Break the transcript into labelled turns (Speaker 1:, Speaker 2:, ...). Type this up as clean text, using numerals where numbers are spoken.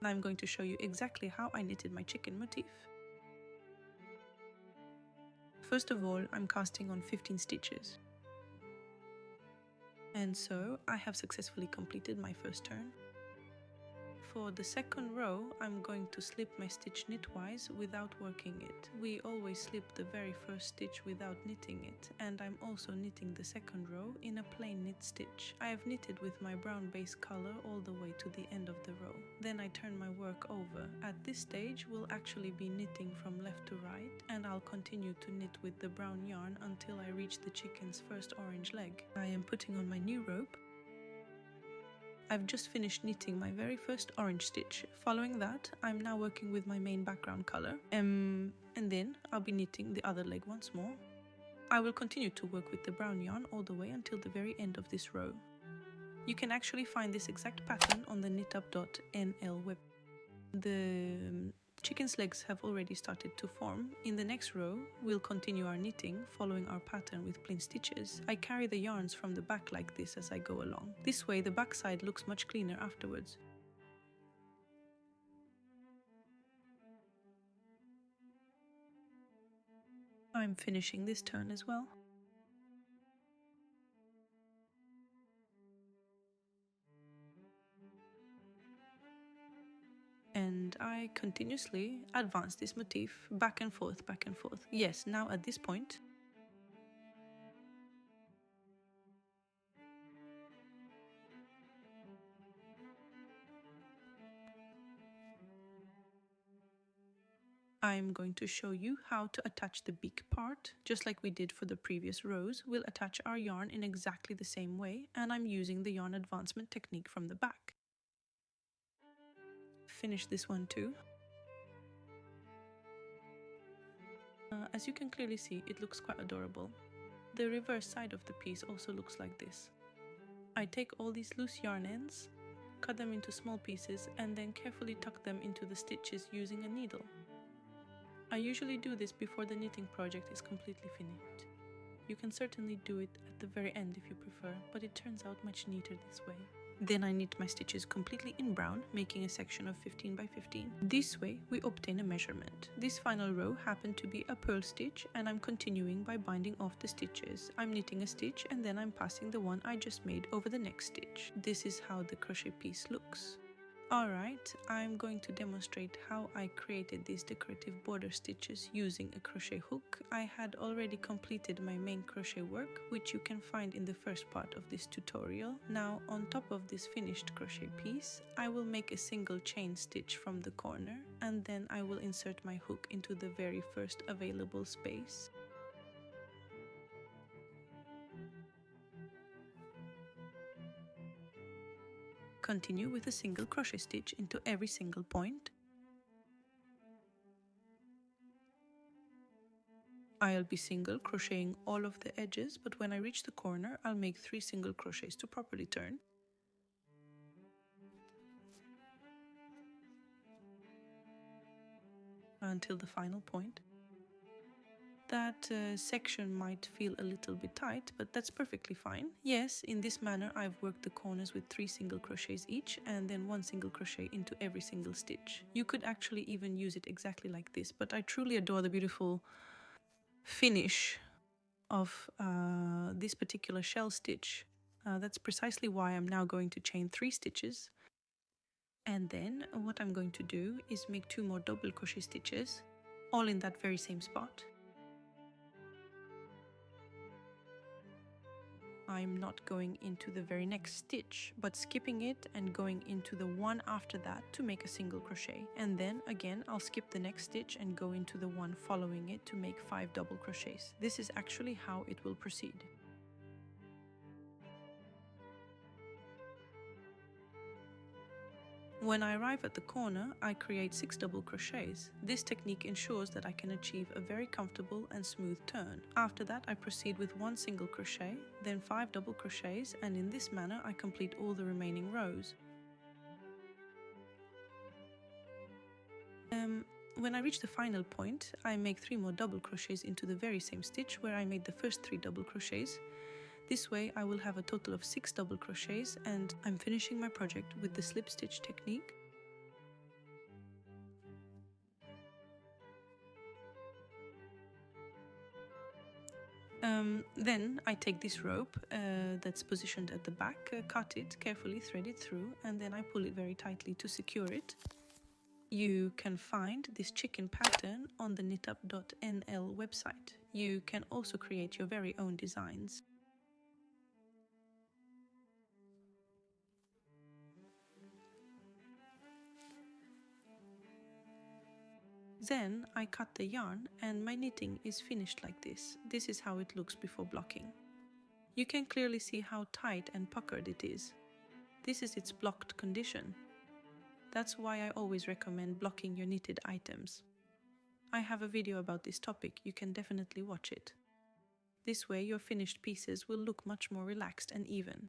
Speaker 1: I'm going to show you exactly how I knitted my chicken motif. First of all, I'm casting on 15 stitches. And so I have successfully completed my first turn. For the second row, I'm going to slip my stitch knitwise without working it. We always slip the very first stitch without knitting it, and I'm also knitting the second row in a plain knit stitch. I have knitted with my brown base color all the way to the end of the row. Then I turn my work over. At this stage, we'll actually be knitting from left to right, and I'll continue to knit with the brown yarn until I reach the chicken's first orange leg. I am putting on my new rope. I've just finished knitting my very first orange stitch. Following that, I'm now working with my main background color, and then I'll be knitting the other leg once more. I will continue to work with the brown yarn all the way until the very end of this row. You can actually find this exact pattern on the knitup.nl web. The chicken's legs have already started to form. In the next row, we'll continue our knitting, following our pattern with plain stitches. I carry the yarns from the back like this as I go along. This way, the back side looks much cleaner afterwards. I'm finishing this turn as well. And I continuously advance this motif back and forth, back and forth. Yes, now at this point, I'm going to show you how to attach the beak part. Just like we did for the previous rows, we'll attach our yarn in exactly the same way, and I'm using the yarn advancement technique from the back. Finish this one too. As you can clearly see, it looks quite adorable. The reverse side of the piece also looks like this. I take all these loose yarn ends, cut them into small pieces, and then carefully tuck them into the stitches using a needle. I usually do this before the knitting project is completely finished. You can certainly do it at the very end if you prefer, but it turns out much neater this way. Then I knit my stitches completely in brown, making a section of 15 by 15. This way we obtain a measurement. This final row happened to be a purl stitch, and I'm continuing by binding off the stitches. I'm knitting a stitch and then I'm passing the one I just made over the next stitch. This is how the crochet piece looks. Alright, I'm going to demonstrate how I created these decorative border stitches using a crochet hook. I had already completed my main crochet work, which you can find in the first part of this tutorial. Now, on top of this finished crochet piece, I will make a single chain stitch from the corner, and then I will insert my hook into the very first available space. Continue with a single crochet stitch into every single point. I'll be single crocheting all of the edges, but when I reach the corner, I'll make 3 single crochets to properly turn. Until the final point. That section might feel a little bit tight, but that's perfectly fine. Yes, in this manner I've worked the corners with 3 single crochets each, and then 1 single crochet into every single stitch. You could actually even use it exactly like this, but I truly adore the beautiful finish of this particular shell stitch. That's precisely why I'm now going to chain 3 stitches. And then what I'm going to do is make 2 more double crochet stitches, all in that very same spot. I'm not going into the very next stitch, but skipping it and going into the one after that to make a single crochet. And then again, I'll skip the next stitch and go into the one following it to make 5 double crochets. This is actually how it will proceed. When I arrive at the corner, I create 6 double crochets. This technique ensures that I can achieve a very comfortable and smooth turn. After that, I proceed with 1 single crochet, then 5 double crochets, and in this manner I complete all the remaining rows. When I reach the final point, I make 3 more double crochets into the very same stitch where I made the first 3 double crochets. This way I will have a total of 6 double crochets, and I'm finishing my project with the slip stitch technique. Then I take this rope that's positioned at the back, cut it, carefully thread it through, and then I pull it very tightly to secure it. You can find this chicken pattern on the knitup.nl website. You can also create your very own designs. Then I cut the yarn and my knitting is finished like this. This is how it looks before blocking. You can clearly see how tight and puckered it is. This is its blocked condition. That's why I always recommend blocking your knitted items. I have a video about this topic, you can definitely watch it. This way your finished pieces will look much more relaxed and even.